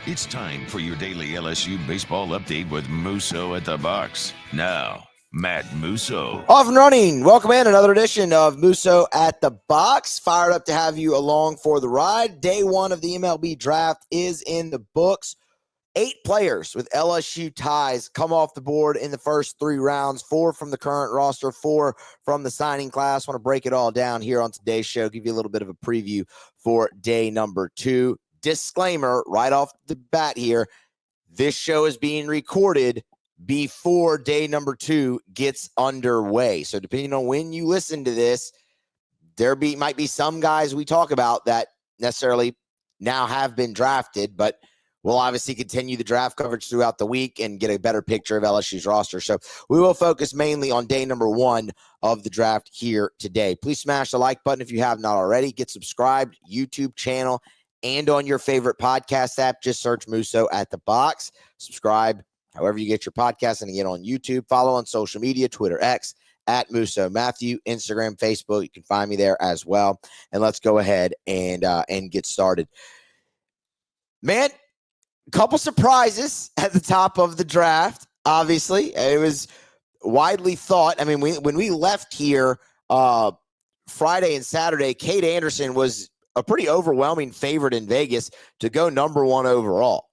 It's time for your daily LSU baseball update with Musso at the box. Now, Matt Musso. Off and running. Welcome in another edition of Musso at the box. Fired up to have you along for the ride. Day one of the MLB Draft is in the books. 8 players with LSU ties come off the board in the first 3 rounds. 4 from the current roster, 4 from the signing class. Want to break it all down here on today's show. Give you a little bit of a preview for day number 2. Disclaimer right off the bat here. This show is being recorded before day number 2 gets underway. So depending on when you listen to this, might be some guys we talk about that necessarily now have been drafted, but we'll obviously continue the draft coverage throughout the week and get a better picture of LSU's roster. So we will focus mainly on day number 1 of the draft here today. Please smash the like button if you have not already. Get subscribed, YouTube channel, and on your favorite podcast app. Just search Musso at the box. Subscribe however you get your podcast, and again on YouTube. Follow on social media, Twitter, X, at Musso Matthew, Instagram, Facebook. You can find me there as well. And let's go ahead and get started. Man, a couple surprises at the top of the draft. Obviously, it was widely thought. I mean, when we left here Friday and Saturday, Kade Anderson was a pretty overwhelming favorite in Vegas to go number 1 overall.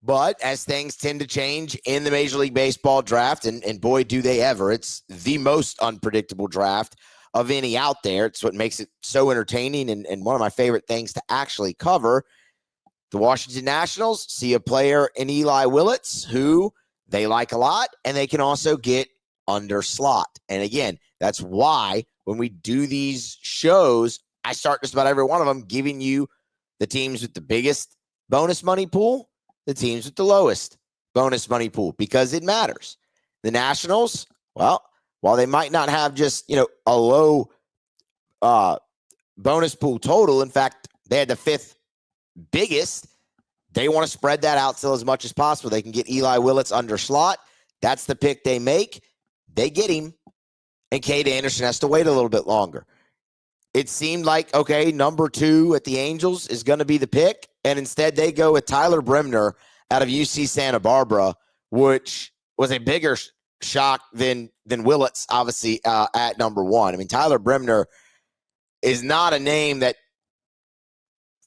But as things tend to change in the Major League Baseball draft, and boy, do they ever, it's the most unpredictable draft of any out there. It's what makes it so entertaining and one of my favorite things to actually cover. The Washington Nationals see a player in Eli Willits who they like a lot, and they can also get under slot. And again, that's why when we do these shows, I start just about every one of them giving you the teams with the biggest bonus money pool, the teams with the lowest bonus money pool, because it matters. The Nationals, well, while they might not have just, a low bonus pool total, in fact, they had the 5th biggest, they want to spread that out still as much as possible. They can get Eli Willits under slot. That's the pick they make. They get him, and Kade Anderson has to wait a little bit longer. It seemed like, okay, number 2 at the Angels is going to be the pick, and instead they go with Tyler Bremner out of UC Santa Barbara, which was a bigger shock than Willits, obviously, at number 1. I mean, Tyler Bremner is not a name that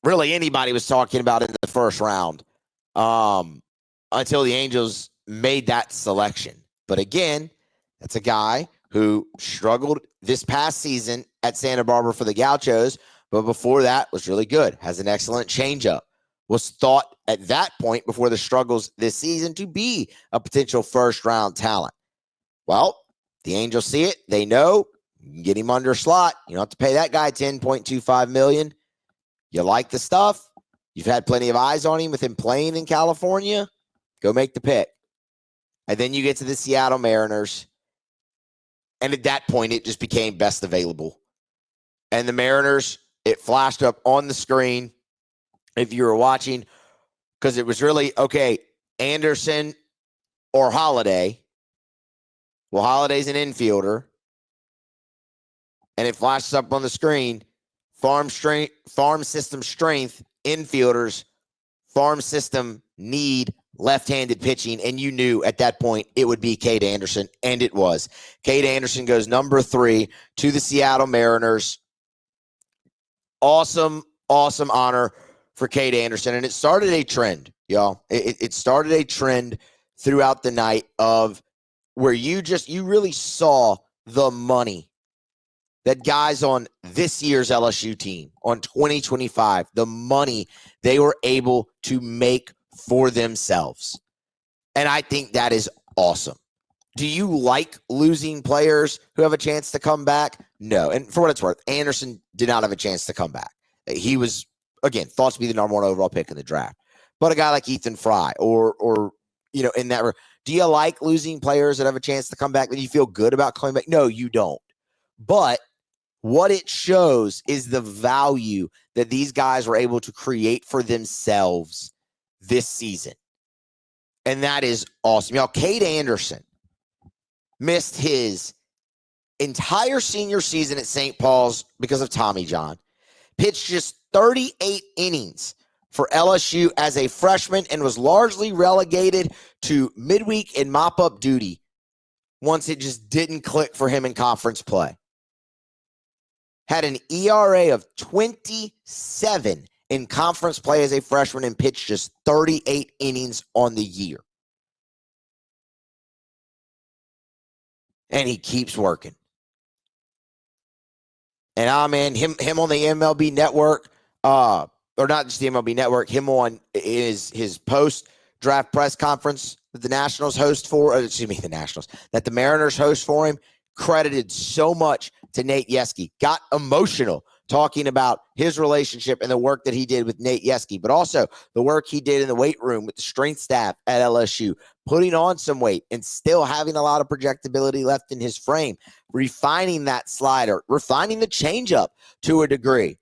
really anybody was talking about in the first round until the Angels made that selection. But again, that's a guy who struggled this past season at Santa Barbara for the Gauchos, but before that was really good, has an excellent changeup, was thought at that point before the struggles this season to be a potential first-round talent. Well, the Angels see it. They know you can get him under slot. You don't have to pay that guy $10.25 million. You like the stuff. You've had plenty of eyes on him with him playing in California. Go make the pick. And then you get to the Seattle Mariners. And at that point, it just became best available. And the Mariners, it flashed up on the screen if you were watching, because it was really, okay, Anderson or Holiday. Well, Holiday's an infielder. And it flashes up on the screen. Farm system strength, infielders, farm system need left-handed pitching, and you knew at that point it would be Kade Anderson, and it was. Kade Anderson goes number 3 to the Seattle Mariners. Awesome, awesome honor for Kade Anderson, and it started a trend, y'all. It started a trend throughout the night of where you really saw the money that guys on this year's LSU team, on 2025, the money they were able to make for themselves. And I think that is awesome. Do you like losing players who have a chance to come back? No. And for what it's worth, Anderson did not have a chance to come back. He was, again, thought to be the number 1 overall pick in the draft. But a guy like Ethan Frey or in that, do you like losing players that have a chance to come back that you feel good about coming back? No, you don't. But what it shows is the value that these guys were able to create for themselves this season. And that is awesome. Y'all, Kade Anderson missed his entire senior season at St. Paul's because of Tommy John. Pitched just 38 innings for LSU as a freshman and was largely relegated to midweek and mop-up duty once it just didn't click for him in conference play. Had an ERA of 27 in conference play as a freshman and pitched just 38 innings on the year. And he keeps working. And man, him on the MLB Network, or not just the MLB Network, him on his post-draft press conference that the Nationals host for, that the Mariners host for him, credited so much to Nate Yeskie. Got emotional talking about his relationship and the work that he did with Nate Yeskie, but also the work he did in the weight room with the strength staff at LSU, putting on some weight and still having a lot of projectability left in his frame, refining that slider, refining the changeup to a degree.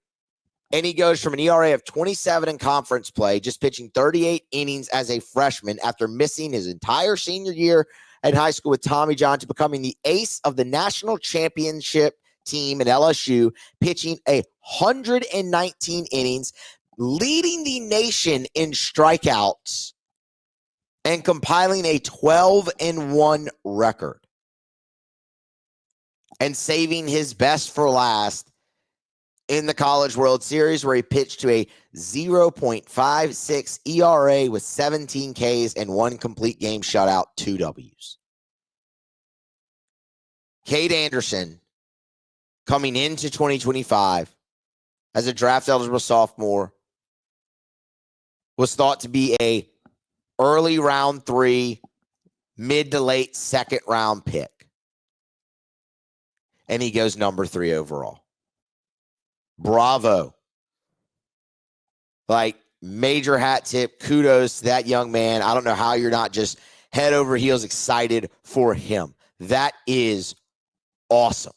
And he goes from an ERA of 27 in conference play, just pitching 38 innings as a freshman after missing his entire senior year in high school with Tommy John, to becoming the ace of the national championship team at LSU, pitching 119 innings, leading the nation in strikeouts, and compiling a 12-1 record, and saving his best for last in the College World Series, where he pitched to a 0.56 ERA with 17 Ks and 1 complete game shutout, 2 Ws. Kade Anderson, coming into 2025 as a draft-eligible sophomore, was thought to be a early round 3, mid to late second round pick. And he goes number 3 overall. Bravo. Like, major hat tip. Kudos to that young man. I don't know how you're not just head over heels excited for him. That is awesome.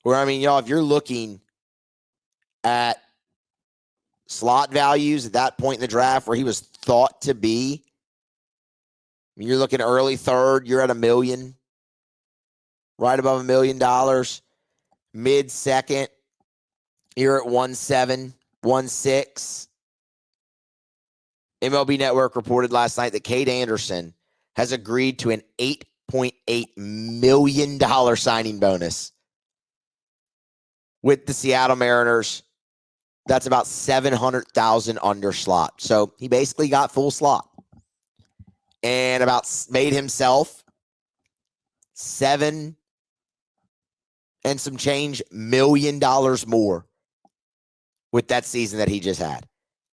Where, I mean, y'all, if you're looking at slot values at that point in the draft where he was thought to be, I mean, you're looking early third, you're at $1 million, right above $1 million. Mid second, you're at 1.7, 1.6. MLB Network reported last night that Kade Anderson has agreed to an $8.8 million signing bonus with the Seattle Mariners. That's about $700,000 under slot. So he basically got full slot and made himself $7 and some change $1 million more with that season that he just had.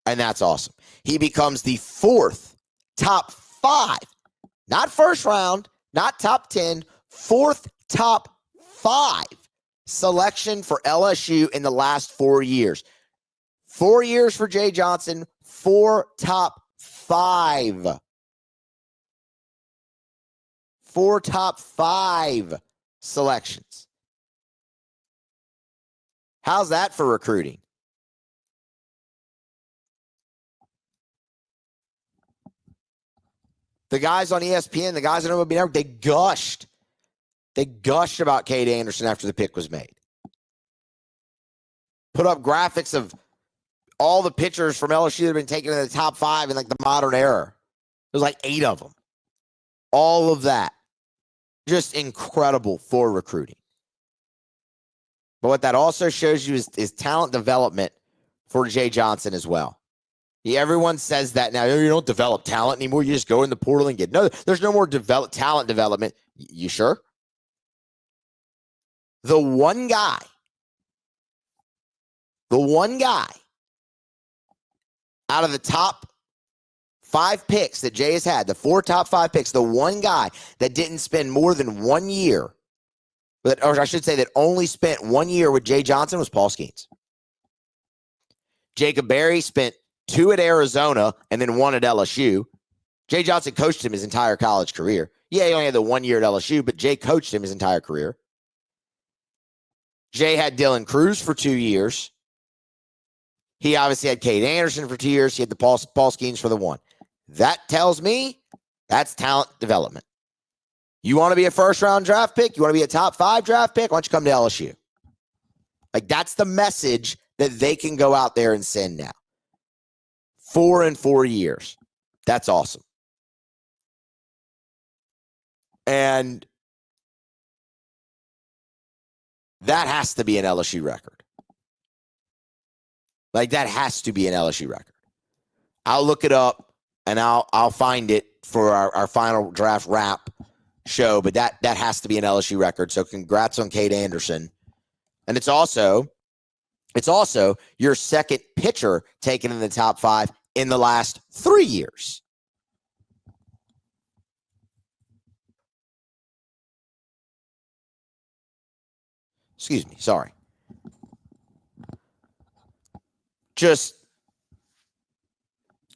And that's awesome. He becomes the 4th top 5, not first round, not top 10, 4th top 5 selection for LSU in the last 4 years. 4 years for Jay Johnson, 4 top 5. 4 top 5 selections. How's that for recruiting? The guys on ESPN, the guys on MLB Network, they gushed. They gushed about Kade Anderson after the pick was made. Put up graphics of all the pitchers from LSU that have been taken in the top 5 in like the modern era. There's like 8 of them. All of that. Just incredible for recruiting. But what that also shows you is talent development for Jay Johnson as well. Everyone says that now. You don't develop talent anymore. You just go in the portal and get. No, there's no more talent development. You sure? The one guy out of the top 5 picks that Jay has had, the 4 top 5 picks, the one guy that didn't spend more than 1 year, or I should say that only spent 1 year with Jay Johnson, was Paul Skeens. Jacob Berry spent 2 at Arizona and then 1 at LSU. Jay Johnson coached him his entire college career. Yeah, he only had the 1 year at LSU, but Jay coached him his entire career. Jay had Dylan Cruz for 2 years. He obviously had Kade Anderson for 2 years. He had the Paul Skeens for the 1. That tells me that's talent development. You want to be a first-round draft pick? You want to be a top 5 draft pick? Why don't you come to LSU? Like, that's the message that they can go out there and send now. 4 in 4 years. That's awesome. And that has to be an LSU record. Like, that has to be an LSU record. I'll look it up and I'll find it for our final draft wrap show, but that has to be an LSU record. So congrats on Kade Anderson. And it's also your second pitcher taken in the top 5 in the last 3 years. Excuse me, sorry. Just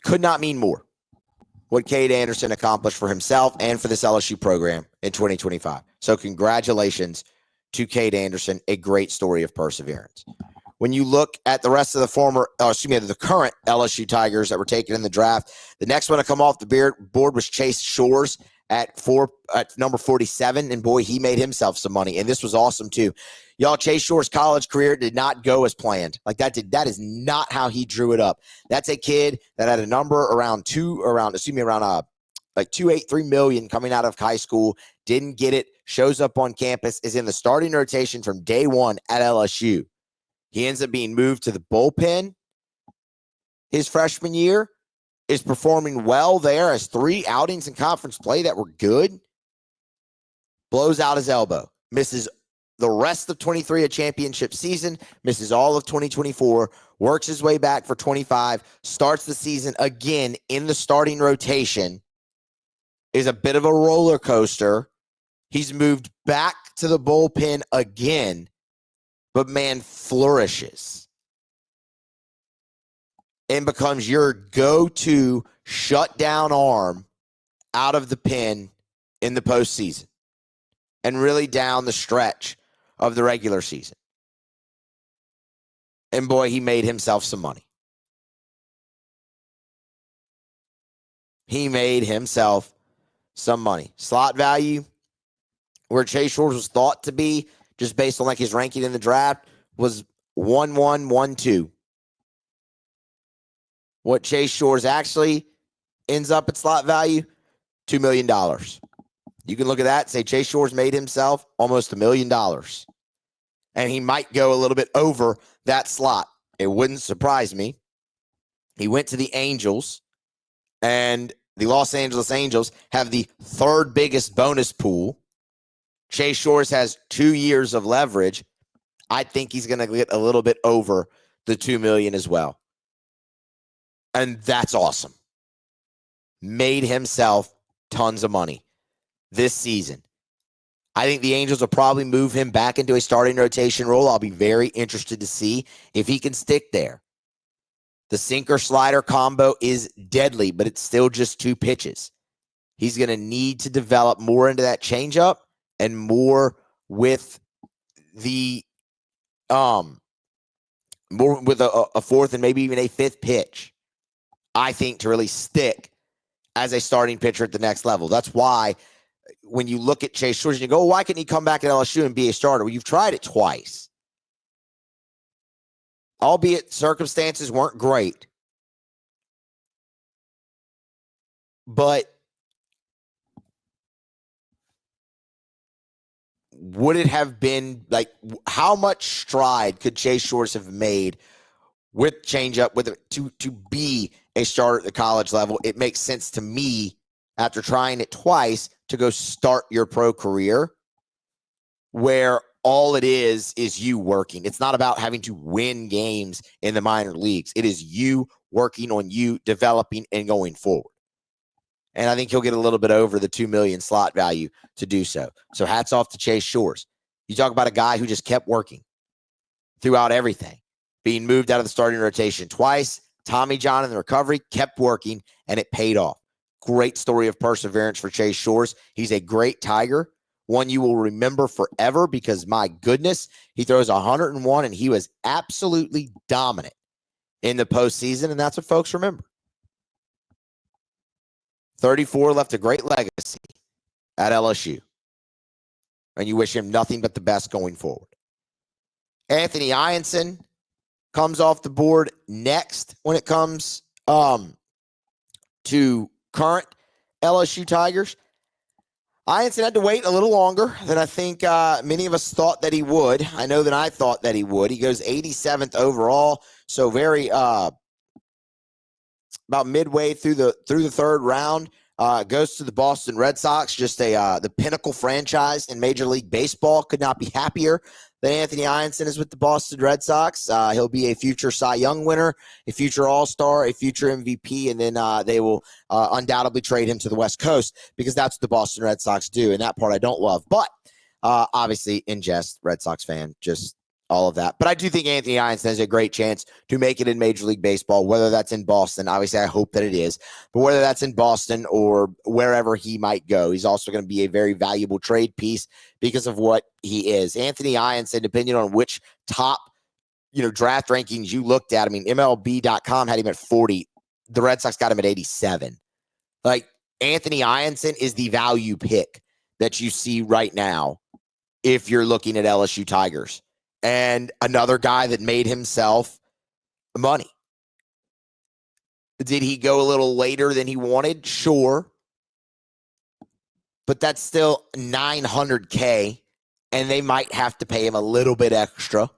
could not mean more what Kade Anderson accomplished for himself and for this LSU program in 2025. So congratulations to Kade Anderson, a great story of perseverance. When you look at the rest of the current LSU Tigers that were taken in the draft, the next one to come off the board was Chase Shores at number 47, and boy, he made himself some money, and this was awesome too. Y'all, Chase Shores' college career did not go as planned. That is not how he drew it up. That's a kid that had a number around 2.83 million coming out of high school, didn't get it, shows up on campus, is in the starting rotation from day one at LSU. He ends up being moved to the bullpen his freshman year, is performing well there, has 3 outings in conference play that were good, blows out his elbow, misses the rest of 23, a championship season, misses all of 2024, works his way back for 25, starts the season again in the starting rotation, is a bit of a roller coaster. He's moved back to the bullpen again, but man, flourishes and becomes your go-to shutdown arm out of the pen in the postseason and really down the stretch of the regular season. And boy, he made himself some money. He made himself some money. Slot value, where Chase Shores was thought to be, just based on his ranking in the draft, was 1-1-1-2. What Chase Shores actually ends up at slot value, $2 million. You can look at that and say Chase Shores made himself almost $1 million. And he might go a little bit over that slot. It wouldn't surprise me. He went to the Angels, and the Los Angeles Angels have the 3rd biggest bonus pool. Chase Shores has 2 years of leverage. I think he's going to get a little bit over the $2 million as well. And that's awesome. Made himself tons of money this season. I think the Angels will probably move him back into a starting rotation role. I'll be very interested to see if he can stick there. The sinker-slider combo is deadly, but it's still just 2 pitches. He's going to need to develop more into that changeup and more with the more with a 4th and maybe even a 5th pitch, I think, to really stick as a starting pitcher at the next level. That's why when you look at Chase Shores, you go, why can't he come back at LSU and be a starter? Well, you've tried it twice. Albeit circumstances weren't great. But would it have been how much stride could Chase Shores have made with changeup to be a starter at the college level? It makes sense to me, after trying it twice, to go start your pro career where all it is you working. It's not about having to win games in the minor leagues. It is you working on you, developing, and going forward. And I think he'll get a little bit over the $2 million slot value to do so. So hats off to Chase Shores. You talk about a guy who just kept working throughout everything, being moved out of the starting rotation twice. Tommy John in the recovery, kept working, and it paid off. Great story of perseverance for Chase Shores. He's a great Tiger, one you will remember forever because, my goodness, he throws 101, and he was absolutely dominant in the postseason, and that's what folks remember. 34, left a great legacy at LSU, and you wish him nothing but the best going forward. Anthony Iansson comes off the board next when it comes to current LSU Tigers. Iansson had to wait a little longer than I think many of us thought that he would. I know that I thought that he would. He goes 87th overall, so very about midway through the third round. Goes to the Boston Red Sox, just the pinnacle franchise in Major League Baseball. Could not be happier that Anthony Iansson is with the Boston Red Sox. He'll be a future Cy Young winner, a future All-Star, a future MVP, and then they will undoubtedly trade him to the West Coast because that's what the Boston Red Sox do, and that part I don't love. But obviously, in jest, Red Sox fan, just all of that. But I do think Anthony Iansson has a great chance to make it in Major League Baseball, whether that's in Boston. Obviously, I hope that it is. But whether that's in Boston or wherever he might go, he's also going to be a very valuable trade piece because of what he is. Anthony Iansson, depending on which top draft rankings you looked at, I mean, MLB.com had him at 40. The Red Sox got him at 87. Like, Anthony Iansson is the value pick that you see right now if you're looking at LSU Tigers. And another guy that made himself money. Did he go a little later than he wanted? Sure. But that's still $900K, and they might have to pay him a little bit extra.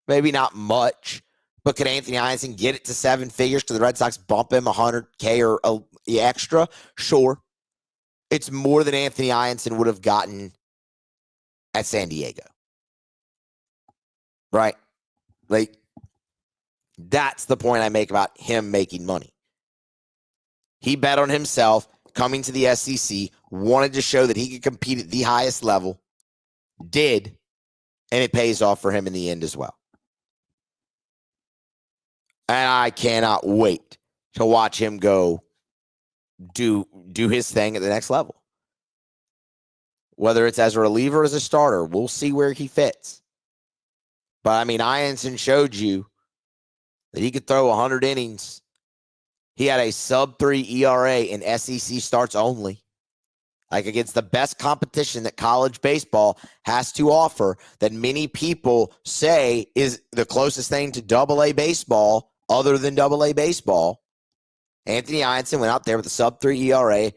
Maybe not much. But could Anthony Iansson get it to seven figures? Could the Red Sox bump him $100K or extra? Sure. It's more than Anthony Iansson would have gotten at San Diego. Right? Like, that's the point I make about him making money. He bet on himself coming to the SEC, wanted to show that he could compete at the highest level, did, and it pays off for him in the end as well. And I cannot wait to watch him go do his thing at the next level. Whether it's as a reliever or as a starter, we'll see where he fits. But, I mean, Iansson showed you that he could throw 100 innings. He had a sub-3 ERA in SEC starts only. Like, against the best competition that college baseball has to offer, that many people say is the closest thing to AA baseball other than AA baseball. Anthony Iansson went out there with a sub-3 ERA,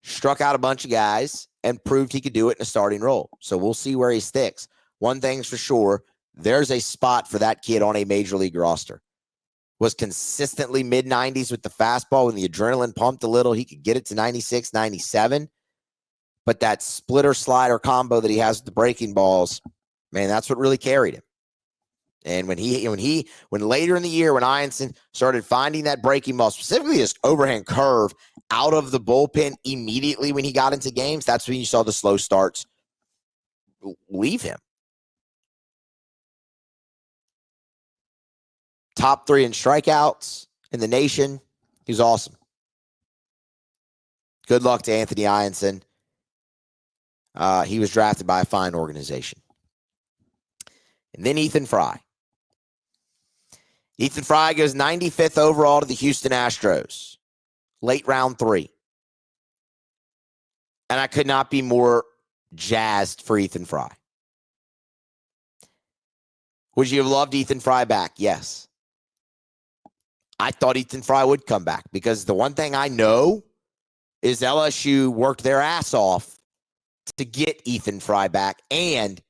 struck out a bunch of guys, and proved he could do it in a starting role. So we'll see where he sticks. One thing's for sure, there's a spot for that kid on a major league roster. Was consistently mid-90s with the fastball. When the adrenaline pumped a little, he could get it to 96, 97. But that splitter slider combo that he has with the breaking balls, man, that's what really carried him. And when later in the year, when Iansson started finding that breaking ball, specifically his overhand curve out of the bullpen immediately when he got into games, that's when you saw the slow starts leave him. Top 3 in strikeouts in the nation. He's awesome. Good luck to Anthony Iansson. He was drafted by a fine organization. And then Ethan Frey. Ethan Frey goes 95th overall to the Houston Astros. Late round 3. And I could not be more jazzed for Ethan Frey. Would you have loved Ethan Frey back? Yes. I thought Ethan Frey would come back because the one thing I know is LSU worked their ass off to get Ethan Frey back, and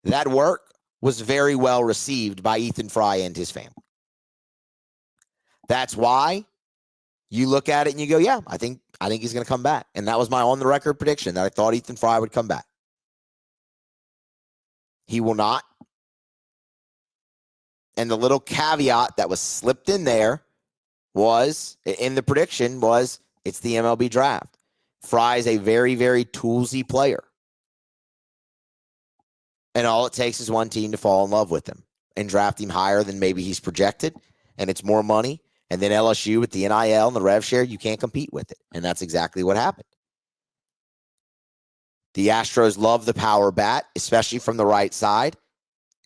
that work was very well received by Ethan Frey and his family. That's why you look at it and you go, yeah, I think he's going to come back. And that was my on-the-record prediction, that I thought Ethan Frey would come back. He will not. And the little caveat that was slipped in there was, in the prediction, was it's the MLB draft. Frey is a very, very toolsy player. And all it takes is one team to fall in love with him and draft him higher than maybe he's projected, and it's more money. And then LSU with the NIL and the rev share, you can't compete with it. And that's exactly what happened. The Astros love the power bat, especially from the right side.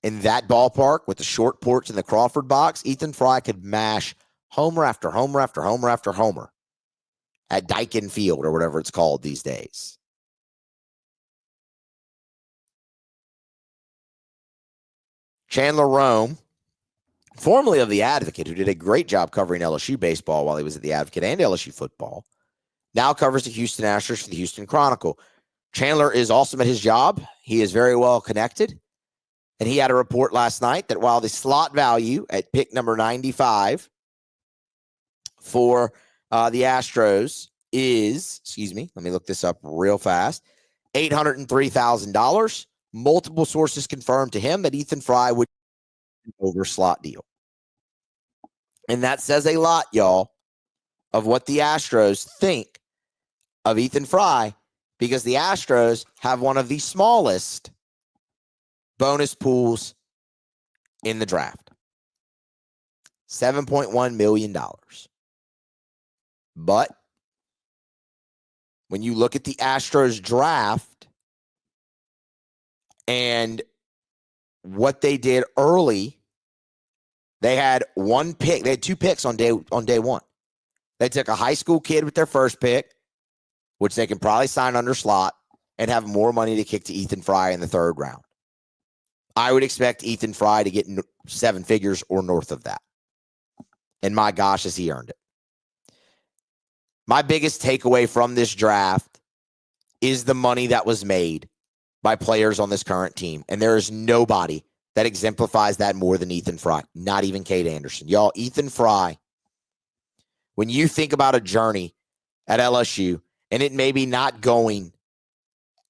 In that ballpark with the short porch in the Crawford box, Ethan Frey could mash homer after homer after homer after homer at Dyken Field or whatever it's called these days. Chandler Rome formerly of The Advocate, who did a great job covering LSU baseball while he was at The Advocate and LSU football, now covers the Houston Astros for the Houston Chronicle. Chandler is awesome at his job. He is very well connected. And he had a report last night that while the slot value at pick number 95 for the Astros is, let me look this up real fast, $803,000. Multiple sources confirmed to him that Ethan Frey would over slot deal. And that says a lot, y'all, of what the Astros think of Ethan Frey, because the Astros have one of the smallest bonus pools in the draft. $7.1 million. But when you look at the Astros draft and what they did early, they had one pick. They had two picks on day one. They took a high school kid with their first pick, which they can probably sign under slot and have more money to kick to Ethan Frey in the third round. I would expect Ethan Frey to get 7 figures or north of that. And my gosh, has he earned it. My biggest takeaway from this draft is the money that was made by players on this current team. And there is nobody that exemplifies that more than Ethan Frey, not even Kade Anderson. Y'all, Ethan Frey, when you think about a journey at LSU and it may be not going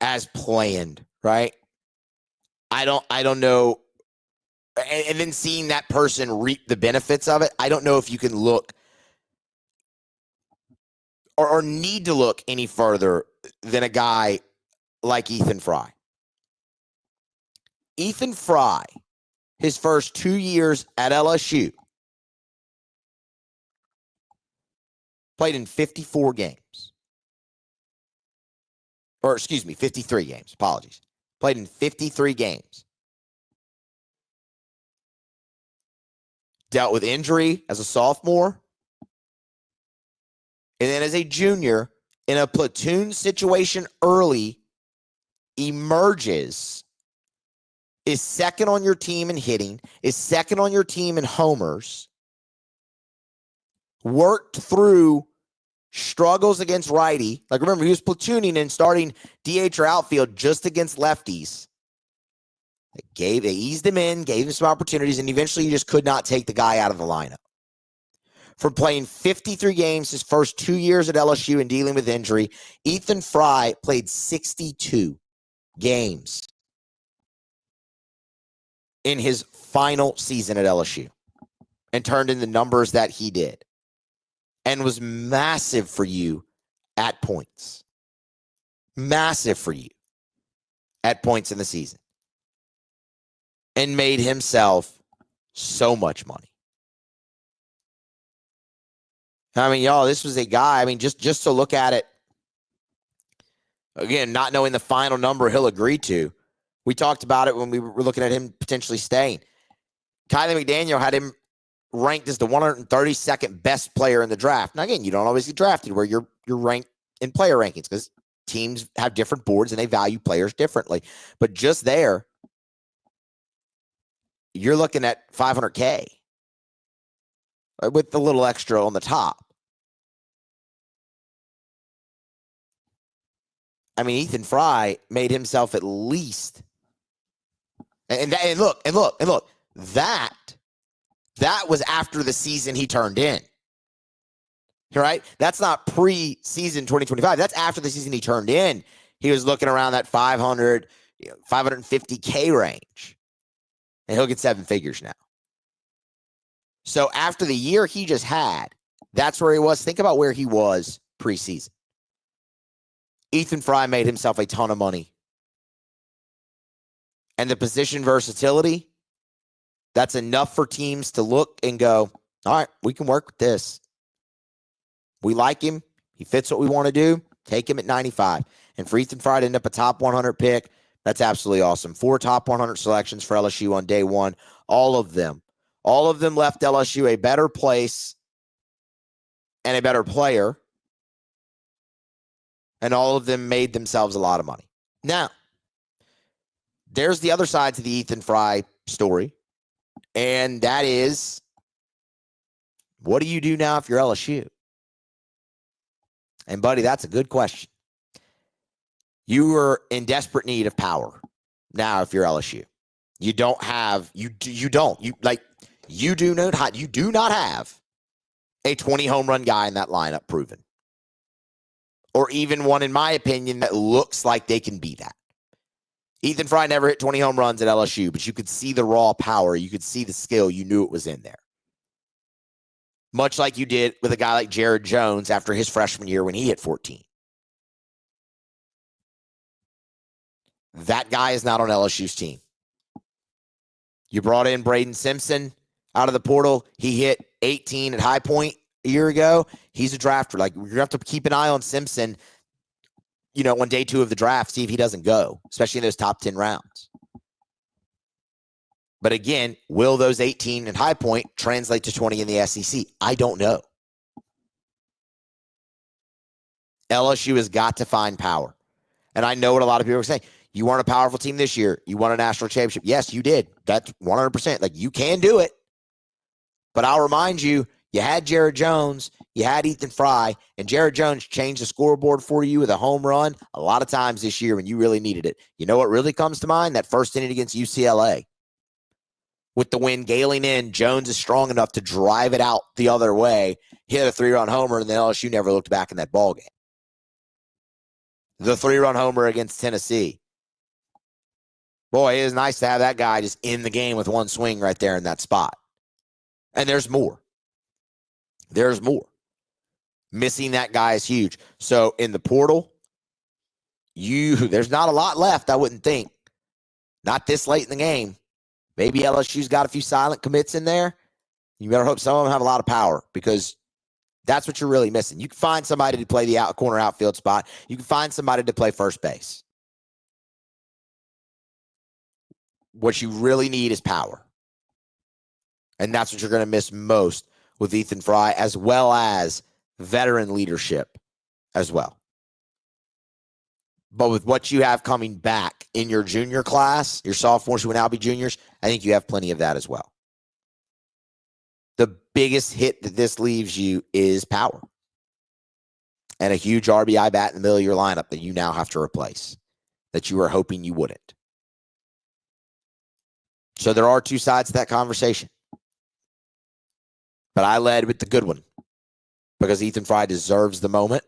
as planned, right? I don't know. And then seeing that person reap the benefits of it, I don't know if you can look or need to look any further than a guy like Ethan Frey. Ethan Frey, his first 2 years at LSU, played in 54 games. Or, 53 games. Apologies. Played in 53 games. Dealt with injury as a sophomore. And then as a junior, in a platoon situation early, emerges, is second on your team in hitting, is second on your team in homers, worked through struggles against righty. Like, remember, he was platooning and starting DH or outfield just against lefties. They eased him in, gave him some opportunities, and eventually you just could not take the guy out of the lineup. From playing 53 games his first 2 years at LSU and dealing with injury, Ethan Frey played 62 games in his final season at LSU and turned in the numbers that he did and was massive for you at points. Massive for you at points in the season. And made himself so much money. I mean, y'all, this was a guy, I mean, just to look at it, again, not knowing the final number he'll agree to. We talked about it when we were looking at him potentially staying. Kylie McDaniel had him ranked as the 132nd best player in the draft. Now, again, you don't always get drafted where you're ranked in player rankings because teams have different boards and they value players differently. But just there, you're looking at $500K with a little extra on the top. I mean, Ethan Frey made himself at least, and look, that was after the season he turned in. Right? That's not pre-season 2025. That's after the season he turned in. He was looking around that 500, 550K range. And he'll get 7 figures now. So after the year he just had, that's where he was. Think about where he was preseason. Ethan Frey made himself a ton of money. And the position versatility, that's enough for teams to look and go, all right, we can work with this. We like him. He fits what we want to do. Take him at 95. And for Ethan Frey to end up a top 100 pick, that's absolutely awesome. 4 top 100 selections for LSU on day one. All of them left LSU a better place and a better player. And all of them made themselves a lot of money. Now, there's the other side to the Ethan Frey story. And that is, what do you do now if you're LSU? And, buddy, that's a good question. You are in desperate need of power now if you're LSU. You don't have, you do not have a 20 home run guy in that lineup proven. Or even one, in my opinion, that looks like they can be that. Ethan Frey never hit 20 home runs at LSU, but you could see the raw power. You could see the skill. You knew it was in there. Much like you did with a guy like Jared Jones after his freshman year when he hit 14. That guy is not on LSU's team. You brought in Braden Simpson out of the portal. He hit 18 at High Point a year ago. He's a drafter. Like, you're going to have to keep an eye on Simpson, on day 2 of the draft, see if he doesn't go, especially in those top 10 rounds. But again, will those 18 in High Point translate to 20 in the SEC? I don't know. LSU has got to find power. And I know what a lot of people are saying. You weren't a powerful team this year. You won a national championship. Yes, you did. That's 100%. Like, you can do it. But I'll remind you, you had Jared Jones, you had Ethan Frey, and Jared Jones changed the scoreboard for you with a home run a lot of times this year when you really needed it. You know what really comes to mind? That first inning against UCLA. With the wind galing in, Jones is strong enough to drive it out the other way, hit a 3-run homer, and then LSU never looked back in that ballgame. The 3-run homer against Tennessee. Boy, it is nice to have that guy just in the game with one swing right there in that spot. And there's more. There's more. Missing that guy is huge. So in the portal, there's not a lot left, I wouldn't think. Not this late in the game. Maybe LSU's got a few silent commits in there. You better hope some of them have a lot of power, because that's what you're really missing. You can find somebody to play the corner outfield spot. You can find somebody to play first base. What you really need is power. And that's what you're going to miss most with Ethan Frey, as well as veteran leadership as well. But with what you have coming back in your junior class, your sophomores who will now be juniors, I think you have plenty of that as well. The biggest hit that this leaves you is power. And a huge RBI bat in the middle of your lineup that you now have to replace, that you were hoping you wouldn't. So there are two sides to that conversation. But I led with the good one, because Ethan Frey deserves the moment.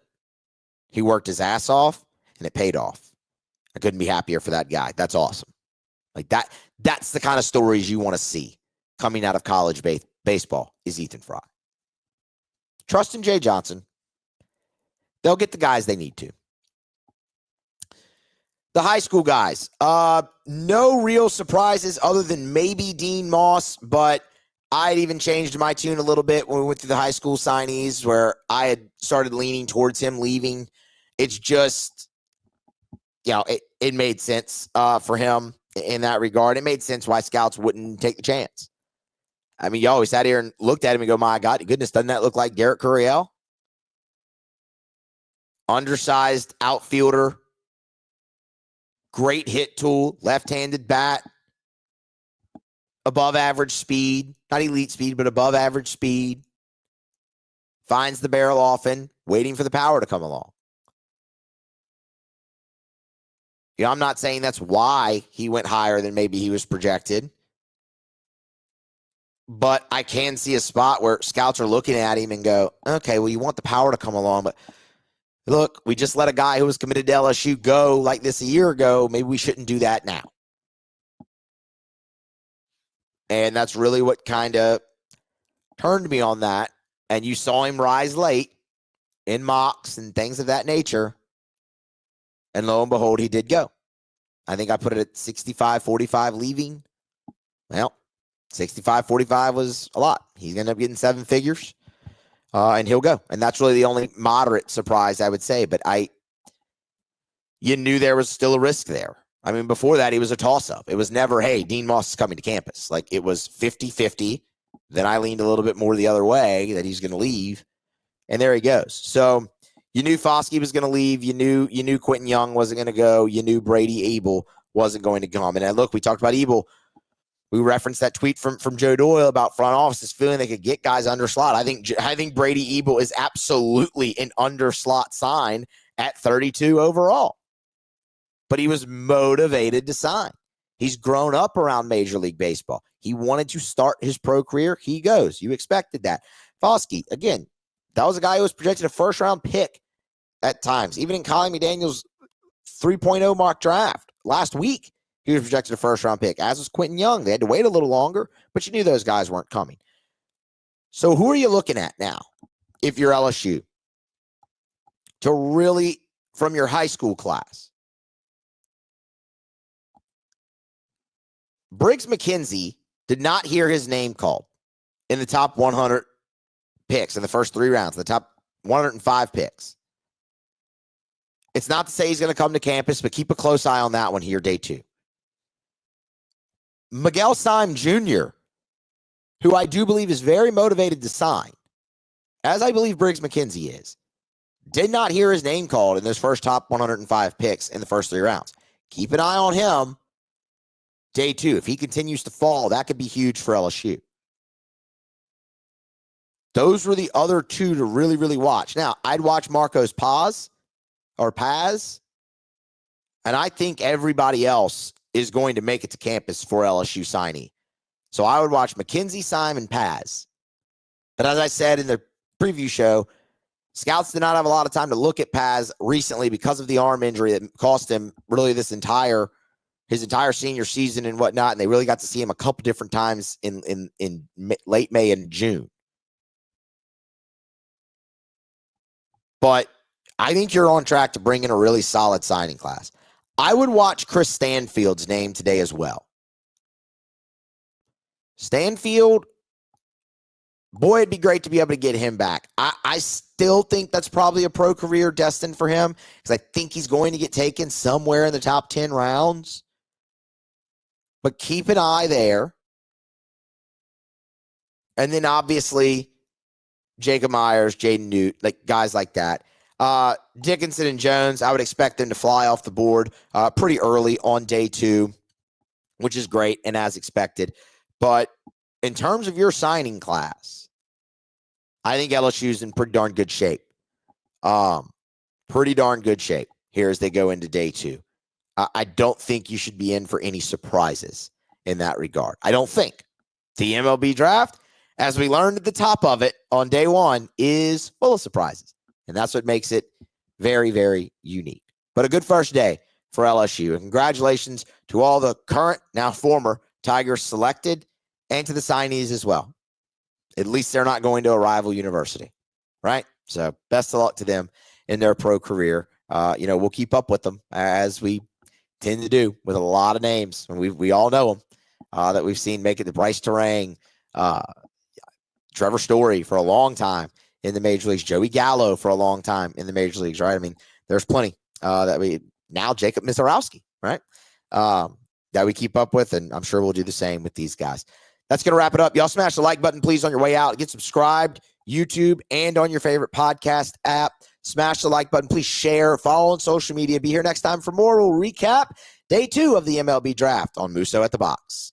He worked his ass off, and it paid off. I couldn't be happier for that guy. That's awesome. Like that's the kind of stories you want to see coming out of college baseball is Ethan Frey. Trust in Jay Johnson. They'll get the guys they need to. The high school guys. No real surprises other than maybe Dean Moss, but I had even changed my tune a little bit when we went through the high school signees, where I had started leaning towards him leaving. It's just, it made sense for him in that regard. It made sense why scouts wouldn't take the chance. I mean, you always sat here and looked at him and go, my God, goodness, doesn't that look like Garrett Curiel? Undersized outfielder, great hit tool, left-handed bat, above average speed, not elite speed, but above average speed. Finds the barrel often, waiting for the power to come along. I'm not saying that's why he went higher than maybe he was projected. But I can see a spot where scouts are looking at him and go, okay, well, you want the power to come along, but look, we just let a guy who was committed to LSU go like this a year ago. Maybe we shouldn't do that now. And that's really what kind of turned me on that. And you saw him rise late in mocks and things of that nature. And lo and behold, he did go. I think I put it at 65-45 leaving. Well, 65-45 was a lot. He's going to end up getting 7 figures. And he'll go. And that's really the only moderate surprise, I would say. But you knew there was still a risk there. I mean, before that, he was a toss-up. It was never, hey, Dean Moss is coming to campus. Like, it was 50-50. Then I leaned a little bit more the other way that he's going to leave. And there he goes. So you knew Foskey was going to leave. You knew Quentin Young wasn't going to go. You knew Brady Abel wasn't going to come. And look, we talked about Abel. We referenced that tweet from Joe Doyle about front offices feeling they could get guys under slot. I think Brady Ebel is absolutely an under slot sign at 32 overall. But he was motivated to sign. He's grown up around Major League Baseball. He wanted to start his pro career. He goes. You expected that. Foskey, again, that was a guy who was projected a first-round pick at times. Even in Colin McDaniel's 3.0 mock draft last week, he was projected a first-round pick, as was Quentin Young. They had to wait a little longer, but you knew those guys weren't coming. So who are you looking at now, if you're LSU, to really, from your high school class? Briggs McKenzie did not hear his name called in the top 100 picks in the first 3 rounds, the top 105 picks. It's not to say he's going to come to campus, but keep a close eye on that one here, day 2. Miguel Syme Jr., who I do believe is very motivated to sign, as I believe Briggs McKenzie is, did not hear his name called in those first top 105 picks in the first 3 rounds. Keep an eye on him. Day 2, if he continues to fall, that could be huge for LSU. Those were the other 2 to really, really watch. Now, I'd watch Marcos Paz, and I think everybody else is going to make it to campus for LSU signee. So I would watch McKenzie, Simon, Paz. But as I said in the preview show, scouts did not have a lot of time to look at Paz recently because of the arm injury that cost him really his entire senior season and whatnot, and they really got to see him a couple different times in late May and June. But I think you're on track to bring in a really solid signing class. I would watch Chris Stanfield's name today as well. Stanfield, boy, it'd be great to be able to get him back. I still think that's probably a pro career destined for him because I think he's going to get taken somewhere in the top 10 rounds. But keep an eye there. And then obviously Jacob Myers, Jaden Newt, like guys like that. Dickinson and Jones, I would expect them to fly off the board pretty early on day 2, which is great and as expected. But in terms of your signing class, I think LSU's in pretty darn good shape. Pretty darn good shape here as they go into day 2. I don't think you should be in for any surprises in that regard. I don't think. The MLB draft, as we learned at the top of it on day 1, is full of surprises. And that's what makes it very, very unique. But a good first day for LSU. And congratulations to all the current, now former Tigers selected and to the signees as well. At least they're not going to a rival university, right? So best of luck to them in their pro career. We'll keep up with them as we tend to do with a lot of names. And we all know them that we've seen make it to Bryce Terang, Trevor Story for a long time in the major leagues, Joey Gallo for a long time in the major leagues, right? I mean, there's plenty now Jacob Mizorowski, right? That we keep up with, and I'm sure we'll do the same with these guys. That's going to wrap it up. Y'all smash the like button, please, on your way out. Get subscribed, YouTube, and on your favorite podcast app. Smash the like button. Please share, follow on social media. Be here next time for more. We'll recap day 2 of the MLB draft on Musso at the Box.